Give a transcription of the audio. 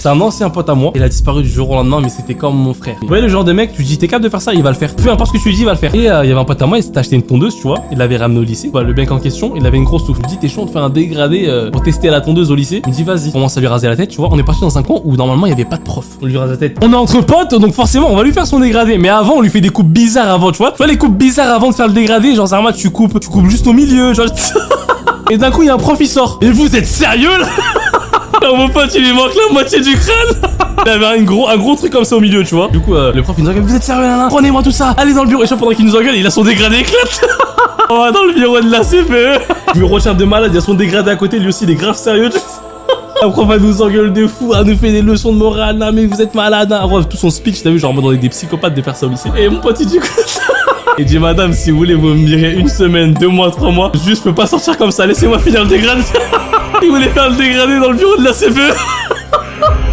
C'est un ancien pote à moi. Il a disparu du jour au lendemain, mais c'était comme mon frère. Vous voyez le genre de mec, tu dis t'es capable de faire ça, il va le faire. Peu importe ce que tu lui dis, il va le faire. Et il y avait un pote à moi, il s'était acheté une tondeuse, tu vois. Il l'avait ramené au lycée. Bah, le mec en question, il avait une grosse touffe. Je lui dis t'es chaud de faire un dégradé pour tester la tondeuse au lycée. Il me dit vas-y. On commence à lui raser la tête, tu vois. On est parti dans un coin où normalement il y avait pas de prof. On lui rase la tête. On est entre potes, donc forcément on va lui faire son dégradé. Mais avant, on lui fait des coupes bizarres avant, tu vois. Tu vois les coupes bizarres avant de faire le dégradé, genre ça tu coupes juste au milieu, genre. Et d'un coup, il y a un prof, il sort. Et vous êtes sérieux là? Alors, mon pote, il lui manque la moitié du crâne. Il avait un gros truc comme ça au milieu, tu vois. Du coup, le prof, il nous engueule. Vous êtes sérieux, là? Prenez-moi tout ça. Allez dans le bureau. Et pendant qu'il nous engueule, il a son dégradé éclate. On va dans le bureau de la CPE. Je me retiens de malade. Il y a son dégradé à côté. Lui aussi, il est grave sérieux. La prof, elle nous engueule de fou. Elle nous fait des leçons de morale. Non, mais vous êtes malade. Hein. Bref, tout son speech, t'as vu, genre, on est des psychopathes de faire ça au lycée. Et mon pote, il dit quoi? Il dit madame, si vous voulez, vous me virez 1 semaine, 2 mois, 3 mois. Juste, je peux pas sortir comme ça. Laissez-moi finir le dégradé. Il voulait faire le dégradé dans le bureau de la CPE.